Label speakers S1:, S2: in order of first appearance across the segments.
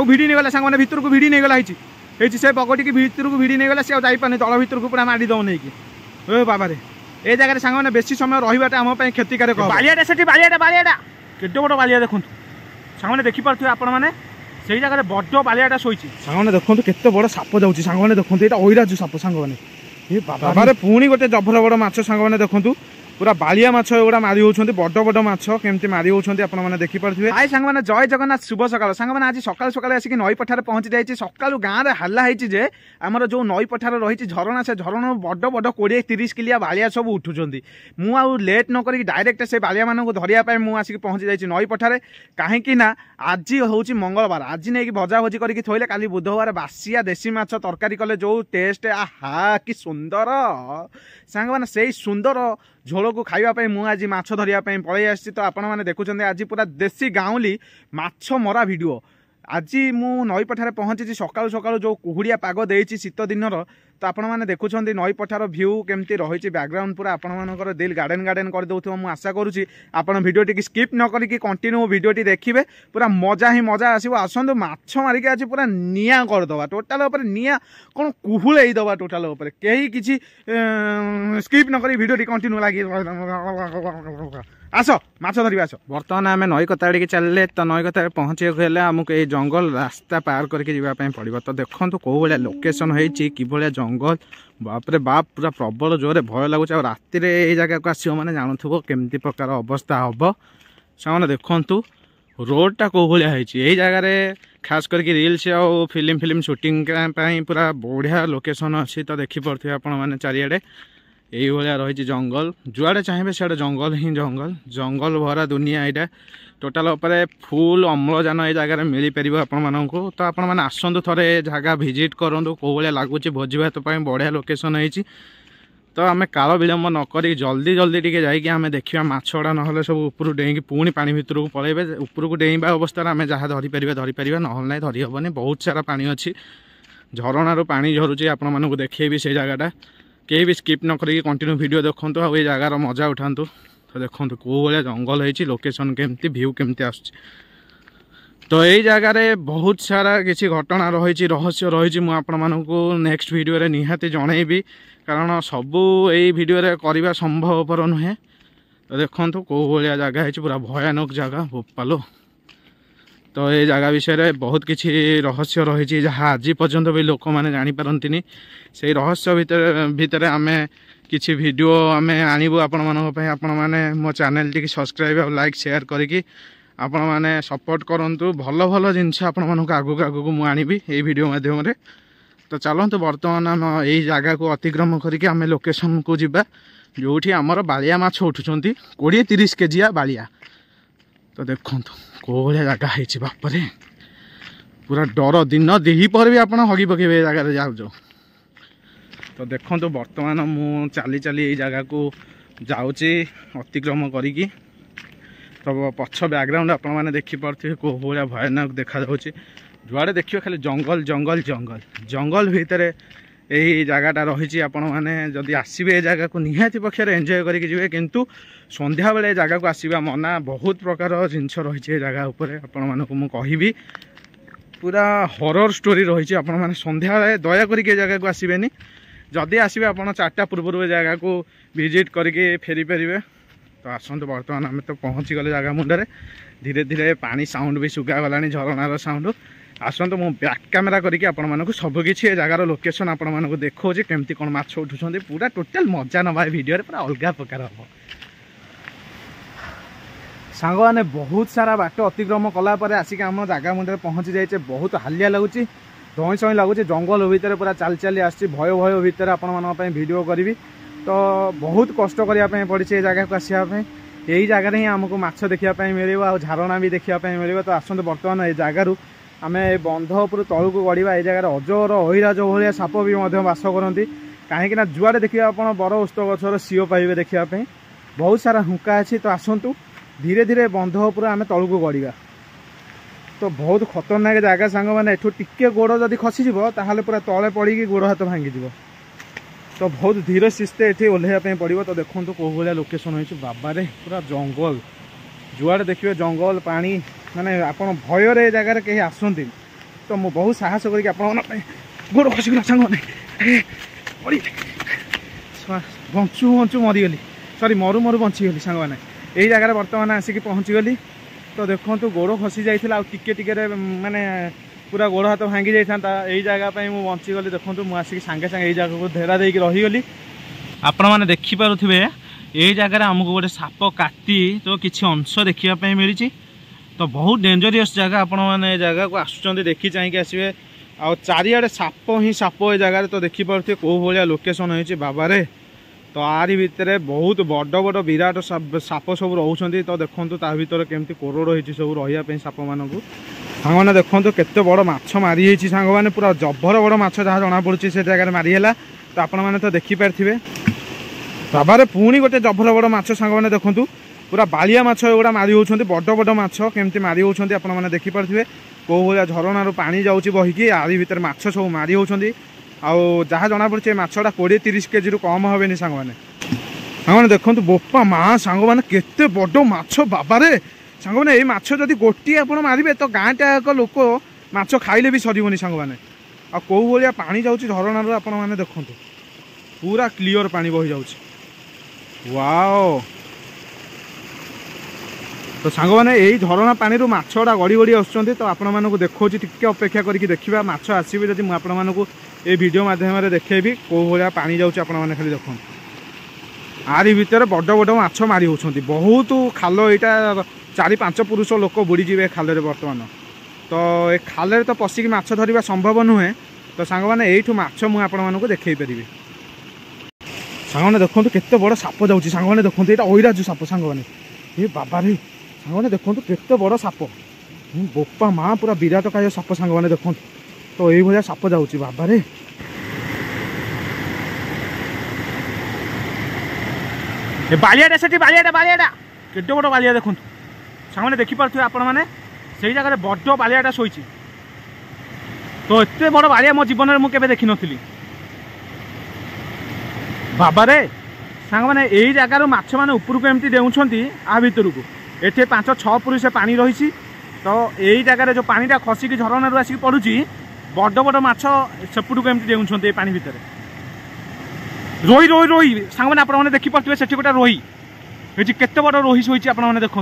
S1: भिड़ी नहीं गला सांग मैंने भितर को भिड़ी नहीं गला से बगटी की भितर को भिड़ी नहीं गला सी जापारे तल भितर को पूरा मारी दौन नहीं बाबा रे ए जगह सांग मैंने बेसी समय रहीबाटा आम क्षतिकारक बालियाटा से बालियाटा केते बड़ बालिया देखु सांग मैंने देखिपे आपण मैंने से जगह बड़ बालियाटा शोई सांग मैंने देखो केते बड़ साप जाऊँगी सांग मैंने देखो यहाँ ओइराजु साप सांग मैंने बाबा पुणी गोटे जभल बड़ माछ सांग मैंने देखो पूरा बालिया माछ एगुड़ा मारी होती बड़ बड़ माछ केमती मारी होती आपने देखिपे हाय सांग मैंने जय जगन्नाथ शुभ सकाल सांग मैंने आज सकाल सकाल आसिक नई पठार पहुंची जाइए सकाल गाँव में हल्ला होती आमर जो नई पठार रही झरणा से झरण बड़ बड़ 20-30 किलिया बालिया सब उठुंट मुझे लेट नक डायरेक्ट से बालिया मानक धरिया मुझे आसिक पहुंची जाइए नई पठार कहीं आज हूँ मंगलवार आज नहीं भजा भजी करके थोड़े काली बुधवार बासिया देसी माछ तरकारी कले जो टेस्ट आहा कि सुंदर सांग मैंने से सुंदर झोल को खावाई मुझे आज माछ धरिया पलि आसी तो आपण मैंने देखुं आज पूरा देसी गाँवली माछ मरा भिडियो आज मु नई पठार पहुंची सकालू सकालू जो कुहुड़िया पाग देती शीत दिन तो आपण मैंने देखुं नई पठार भ्यू केमती रही बैकग्राउंड पूरा आपण मानकर दिल गार्डन गार्डन कर दउथो मु आशा करुँची आपण भिडियोटी स्किप न करिकी कंटिन्यू भिडियोटी देखिए पूरा मजा ही मजा आसो आसतु माछ मारिक आज पूरा निया करदे टोटाल निया कौन कुहुले दबा टोटाल कहीं किसी स्किप न करी भिडियोटी कंटिन्यू लगे आस माछ धरवा आस बर्तमान आम नई कता आड़े चलिए तो नई कता पहुँचे आमको ये जंगल रास्ता पार करके जावाई पड़ो तो देखो कौ भाया लोकेशन होती कि जंगल बापरे बाप पूरा प्रबल जोरे भय लगुच राति ये जगह को आसो मैंने जानूब केमती प्रकार अवस्था हम से देखु रोडटा कौ भाया यही जगार खास करके रिल्स और फिल्म शूटिंग पूरा बढ़िया लोकेशन अच्छी तो देखिपे आपण मैंने चारिआडे यही भाया रही जंगल जुआड़े चाहिए सियाड़े जंगल ही जंगल भरा दुनिया यहाँ टोटाल फुल अम्लजान ये जगह मिल पार आपण मानक तो आपण मैंने आसतु थे जगह भिजिट करूँ कौ भाया लगुच भोजी भात बढ़िया लोकेशन होती तो आम काल विलम्ब नक जल्दी जल्दी टी जामें देखा मछड़ा ना सब ऊपर डेईकी पुणी पानी भितर को पलैबे ऊपर को डेईबा अवस्था आम जहाँ धरीपर ना ना धरी हेनी बहुत सारा पानी अच्छी झरणार पानी झरुची आपण मानक देखी से जगहटा कहीं भी स्किप न करी कंटिन्यू वीडियो देखो आ जगार मजा उठातु तो देखो कौ भाया जंगल होती लोकेशन केमती व्यू केमती आस तो यही जगार बहुत सारा किसी घटना रही रहस्य रही मुझे नेक्स्ट वीडियो रे निहाती जनइबी कारण सबू यही वीडियो रे करवा संभवपर नुहे तो देखो कौ भाया जगह है पूरा भयानक जगह भोपालो तो ये जगह विषय बहुत किसी रहस्य रही जहाँ आज पर्यंत भी लोक मैंने जापारती से रहस्य भितर आम किसी वीडियो आम आणबू आपण मैंने मो चैनल टी सब्सक्राइब और लाइक शेयर करके आपण मैंने सपोर्ट करूँ भल भल जिनस आपण मानक आगू आगू मुझे ये वीडियो माध्यम तो चलतु बर्तमान आम यही जगह को अतिक्रम करके आम लोकेशन को जीवा जो आमर बालिया माछ उठुंट 20-30 केजिया बालिया तो देखो कौ भाया जगह है बापरे पूरा डर दिन दिपर भी आप हगी पकेबे जगह जाऊ तो देखो बर्तमान मु चली चली ये जगह को जाऊँगी अतिक्रम करी तो पछ बैकग्राउंड आपण मैंने देखिपे कौ भाया भयानक देखा जुआड़े देखिए खाली जंगल जंगल जंगल जंगल भितर यही जगहटा रही आपण मैंने जदि आसबे जगह को निहाती पक्षर एंजॉय करके जी किंतु संध्या बेले जगह को आसवा मना बहुत प्रकार जिनस रही जगह उपर आपण मानक मु कहिबी पूरा हॉरर स्टोरी रही आपण मैंने संध्या बेले दया करके जगह को आसबेनी जदि आसबे आप 4टा पूर्व जगह को विजिट करके फेरी पारे तो आसतु बर्तमान आम तो पहुँची गले जगह मुंडे धीरे धीरे पानी साउंड भी सुगा गलानी झरणार साउंड आसतु मु बैक कैमेरा करके आपण मानक सबकि जगार लोकेशन आपण मानक देखो केमती कौन माछ उठुंट पूरा टोटाल मजा नवा वीडियो पूरा अलग प्रकार हम सांग मैंने बहुत सारा बाट अतिक्रम कलापर आसिक आम जगह मुंडे पहुँची जाइए बहुत हालिया लगुच धई सई लगुच जंगल भितर पूरा चली चली आसी भय भय भितर आपण वीडियो करी तो बहुत कष्ट करने पड़ी जगह को आसापी यही जगह ही आमको माछ देखापी मिले आ झारणा भी देखापी मिले तो आसतु बर्तमान ये जगार आम बंध उपर तलू को गढ़ा ये जगह अजर अहिराज भाया साप भी बास करती कहीं जुआड़े देखिए आप बर उस्त गचर सीओ पाइबे देखापी बहुत सारा हुक्का अच्छी तो आसतु धीरे धीरे बंध उपर आम तलू को गढ़ा तो बहुत खतरनाक जगह सांग मैंने एठू टिके गोड़ जदि खसीज पूरा तले पड़ी गोड़ हाथ भांगी तो बहुत धीरे सिस्ते ये ओह्लैया पड़ो तो देखो कौ भाया लोकेशन हो बाबारे पूरा जंगल जुआड़े देखिए जंगल पानी माने आप भयर जगार कहीं आसती तो मु बहुत साहस करके गोड़ खसीगला सांग बंचु बंचु मरीगली सरी मरु मरु बंचीगली सांग मैंने यही जगार बर्तमान आसिक पहुँचीगली। तो देखो गोड़ खसी जाइए टिके माने पूरा गोड़ हाथ भांगी जाता यही जगह मुझे बंचीगली। देखो मुझे सांगे सांगे यही जगह को धेरा देकी रहीगली। आपण मैंने देखिपे यही जगह आमको गोटे साप काटी तो किसी अंश देखापी मिली। तो बहुत डेंजरियस जगह आपण मैंने जगह को आसुँच देखी चाहिए आसवे आ चारिआडे साप ही साप ए जगह। तो देखिपे कौ भाया लोकेशन हो बाबा रे। तो आरी भितर बहुत बड़ बड़ विराट साप सब रोचे। तो देखो ता भर केमती कोरड़ होती सब रही साप मानक सांग मैंने देखो केते बड़ माछ मारी सांग मैंने पूरा जबर बड़ माछ जहाँ जना पड़ी से जगह मारिला। तो आपण मैंने तो देखिपारे बाबा रे पुणी गोटे जबर बड़ माछ सांग मैंने देखूँ पूरा बालिया माछ एगुड़ा मारी होती बड़ बड़ माछ केमती मारी होती आपण मैंने देखिपारे कौ भाया झरणार पानी जाऊँगी बहीकि आरी भितर माछ सब मारी होती जहाँ जना पड़ी माछटा 20-30 केजी रु कम हे सांग मैंने देखो बोपा माँ सांग मैंने केते बड़ माछ बाबा रे सांग मैंने माछ जदि गोटे आप मारे तो गाँ टाक लोक माछ खाइले भी सरीबनी सांग मैंने आ कौ भाया पानी जाऊँगी झरणार आपण मैंने देखो पूरा क्लीयर पानी बही जाऊँगी। वाओ तो सांग मैंने यही झरणा पानी माछड़ा गड़ी गड़ी आसुँच। तो आपण मानक देखा टिके अपेक्षा करके देखा माछ आसवे जब मुझे ये वीडियो माध्यम देखेबी कौ भाया पानी जाऊँगी आपण मैंने खाली देख आरी भितर बड़ बड़ माछ मारी होती बहुत खाल यहाँ 4-5 पुरुष लोक बुड़ीजे खाल बर्तमान। तो ये खाल तो पशिकी माछ धरवा संभव नुहे। तो सांग मैंने यू माछ मुझे देखई पारि सांग मैंने देखो केते बड़ साप जाऊँगी सांग मैंने देखो यहाँ ओइराजु साप सांग मैंने ये बाबा रे सांग मैंने देखो केते बड़ साप बोपा माँ पूरा विराट काय साप सांग मैंने देखो। तो यही भाया साप जाऊँगी बाबा रे बालियाटा से बालियाटा बालियाटा केते बड़ बालिया देखो सांग मैंने देखिपे आपण मैंने से जगह बड़ बालियाटा शोई। तो एत बड़ बालिया मो जीवन में मुझे देखी नी बाबा रे सांग मैंने यही जगार माछ मैंने उपरको एमती डेउछंती आ भितर को एठे 5-6 फुट से पानी रही। तो यही जगार जो पानीटा खसिकी झरणार आसिक पड़ुची बड़ बड़ माछ सेपटू एमती डेउछंती पानी भितर रोही रोही रोही सांग मैंने आपने देखिपे से गोटे रोही ये केते बड़ रोही शोची आप देखु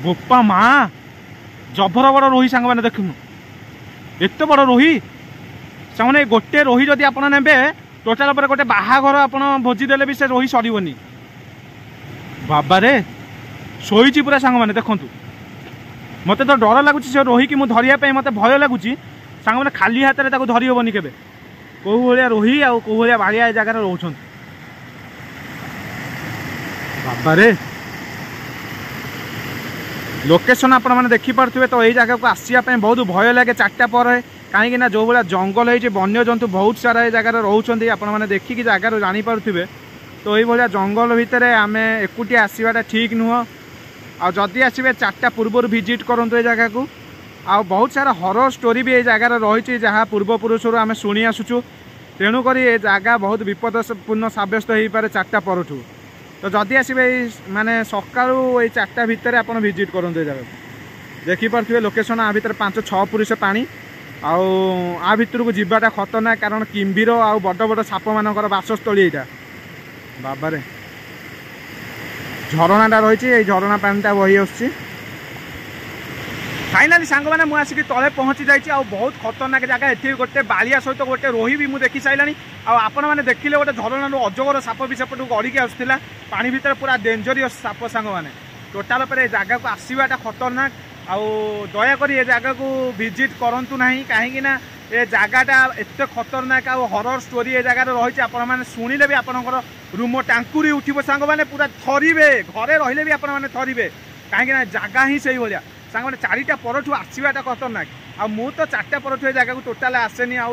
S1: बोपा माँ जबर बड़ रोही सांग मैंने देखु एत बड़ रोही सांग मैंने गोटे रोही जदि आप ने टोटाल पर गोटे बाहाघर आप भोजी देले भी से रोही सरीबनी बाबा रे शोची पूरा सांग मैंने देखु मत तो डर लगुच से रोही की मुझे धरिया मत भय लगुच सांग मैंने खाली हाथ में धरी हेनी के कौ भाया रोही आ कौ भाया बालिया जगह रोच बाबा रे लोकेशन आपण मैंने देखिपे। तो यही जगह को आसापी बहुत भय लगे 4टा पर कहीं जो भाया जंगल है वन्य जंतु बहुत सारा ये जगह रोचे आपने देखिकी जगार जानीपे। तो ये भाया जंगल भितर आम एकुटिया आसवाटा ठीक नुह आदि आसवे 4टा पूर्व विजिट करूँ ये जगह को आ बहुत सारा हरर स्टोरी भी ये जगार रही जहाँ पूर्वपुरुष आम शुणी आसुचु तेणुक ये जगह बहुत विपदपूर्ण सब्यस्त हो पारे 4टा परठू। तो जदि आसवे माने सकाळू ये 4टा भितर आप विजिट करूँ ये जगह देखिपे लोकेशन आ भर 5-6 फुट से पानी आ भर को जीवाटा खतरनाक कारण किम्भीर आ बड़ बड़ साप मानकर बासस्थली यहाँ बाबा रे झरणाटा रही झरणा पानीटा बही आसुची। फाइनाली सांग मैंने मुझे आसिक तले पहुँची जाइए आ बहुत खतरनाक जगह ये गोटे बालिया सहित गोटे रोही भी मुझे देखी सारे आपण मैंने देखिले गोटे झरणार अजगर साप भी सेपटू गड़िकी आसुला पानी भितर पूरा डेंजरियस साप सांग मैंने टोटाल पर जगह को आसवाटा खतरनाक आउ दयाकोरी ये जगह को विजिट करंतु नहीं कहीं ये जगहटा एत खतरनाक आ हरर स्टोरी ये जगह रही आपने शुणिले भी आपंकर रूम टांकुरी उठिब सांग मैंने पूरा थरिबे घरे रहिले भी आपने थरिबे कहीं जगह ही से भाया सांग मैंने 4टा परठू आसवाटा खतरनाक आ मु तो 4टा परठू ये जगह को टोटाल आसेनी आ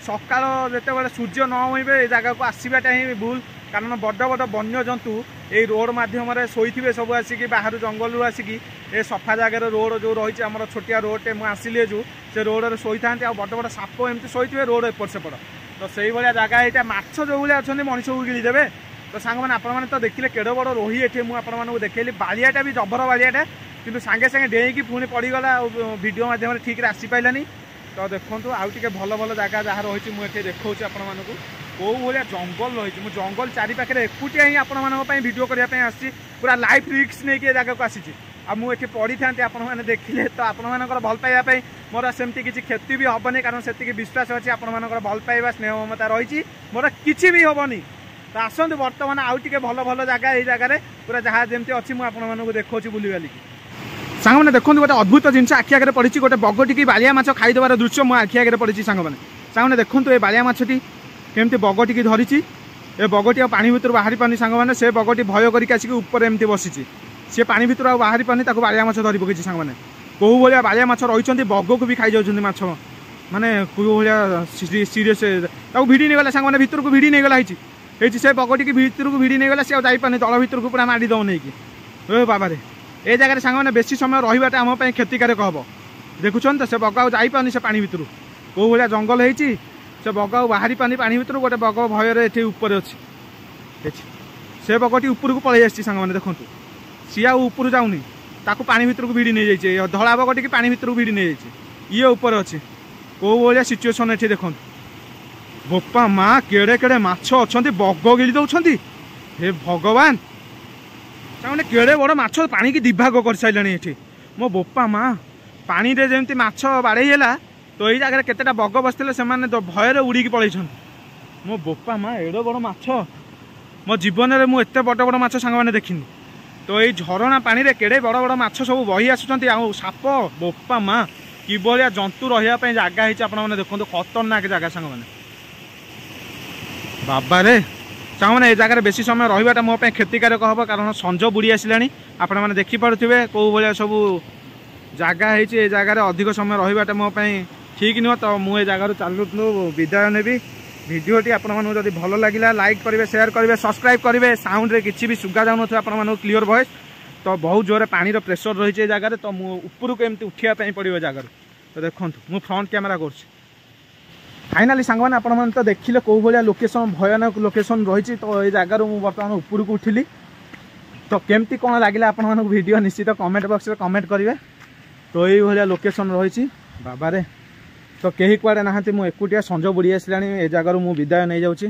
S1: सकाल जिते सूर्य न होइबे ये जगह को आसवाटा ही भूल कारण बड़ बड़ वन्य जंतु ये रोड मध्यम शोथे सब आसिकी बाहर जंगल आसिकी ए सफा जगह रोड जो रही है आम छोटिया रोडे मुझे आसिली जो से रोड में शोई था बड़ बड़ साप एमती शोथे रोड एपट सेपट। तो से भाया जगह यहाँ माछ जो भाया अच्छा मनीष को गिलीदेवे। तो सांग मैंने आपने तो देखिले केड़ बड़ रोही ये मुझे देखली बालियाटा भी जबर बालियाटा किंतु सांगे सांगे डेईकी पुणी पड़गला वीडियो मध्यम ठीक आसी पारानी तो देखो आउ टे भल भल जगह जहाँ रही मुझे देखा आपको कौ भाया जंगल रही मुझे जंगल चारिपाखे एकुटिया ही आपंप भिड करने आसी पूरा लाइफ रिस्क नहीं जगह को आसी आ मुझे पढ़ी था आपने देखिले तो आपर भल पाइबापी मोर सेमती किसी क्षति भी हेनी कारण से विश्वास अच्छी आपर भल पाइबा स्नेह ममता रही मोर किसी भी हेनी तो आसतु बर्तमान आउ टे भल भल जगह ये जगह पूरा जहाँ जमी अच्छी मुझे देखा बुली बालिकी सांग मैंने देखो गोटे अद्भुत जिन आखि आगे पड़ी गोटे बगटी की बालिया माछ खाईदेवार दृश्य मो आखि आगे पड़ी सांग मैंने देखो ये बालिया माछटी केमती बगटी की धरी ए बगटी आ पानी भर बाहरी पानी सांग मैंने से बगटी भय करके एमती बसी सी पानी भर आ बाहरी पानी बालिया माछ धरी पकई सांग मैंने कौ भाया बालिया माछ रही बग को भी खाई जाऊँ माछ माने कौ भाया सीरीयस भिड़ी नहीं गला सांग मैंने भितर को भिड़ी नहीं गला से बगटी की भितर को भिड़ी नहीं गला सी जापारे तल भितर को पूरा माड़ी दौन नहीं बाबा ए जगह सांग मैंने बेसी समय रहीबाटा आम क्षतिकारक हम देखुन तो से बग आईपानी से पानी भर कौ भाया जंगल होती से बग बाहरी पानी पानी भर गोटे बग भयर ये उपर अच्छी से बगटी ऊपर को पलि आसी सांग मैंने देखो सी आर जाऊनी ताकू पानी भर को भिड़ी नहीं जाइए धला बगटी की पानी भर को भिड़ी नहीं जाइए ये ऊपर अच्छे कौ भाया सिचुएसन ये देखो बोपा माँ केड़े केड़े माछ अच्छा बग गिली दौरान हे भगवान मैंने केड़े बड़ माछ पानी की दिभाग कर सारे ये मो बोपा माँ पानी रे जमी माछ बाड़ेला तो ये जगह केतेटा बग बसते से भयर उड़ी पलैन मो बोपा माँ एड़ बड़ माछ मो जीवन में मुझे बड़ बड़ माछ सांग मैंने देखनी तो ये झरणा पानी रे केड़े बड़ बड़ माछ सब बही आसुँच साप बोपा माँ कि भाया जंतु रही जगह आपने देखो खतरनाक जगह सांग मैंने बाबा रे सांग मैंने ये जगह बेसी समय रहीबाटा मो क्षतिकारक हम कारण संज बुड़ी आसला आपण मैंने देखिपे कौ भाया सब जगह है जगार अधिक समय रहीबाटा मो ठीक नुह तो मुझे जगार चलू विदाय नेबी भिडियोटी आपड़ी भल लगे लाइक करेंगे शेयर करेंगे सब्सक्राइब करेंगे साउंड रे किसी भी सुगा जाऊन आप क्लीयर वॉइस तो बहुत जोर पानी प्रेशर रही है जगह तो मुझे एमती उठापी पड़ो जगार तो देखो मु फ्रंट कैमेरा कर फाइनाली सांग मैंने आपने तो देखिले कौ भाया लोकेशन भयानक लोकेशन रही तो ये जगार मुझे बर्तमान ऊपर को उठिली तो केमती कौन लगे आप वीडियो निश्चित कमेंट बॉक्स में कमेंट करेंगे तो ये भाया लोकेशन रही बाबा रे तो कहीं कुआड़े ना मुझे एकुटिया संज बुड़ी आसला ए जगार मुझे विदाय नहीं जाऊँगी।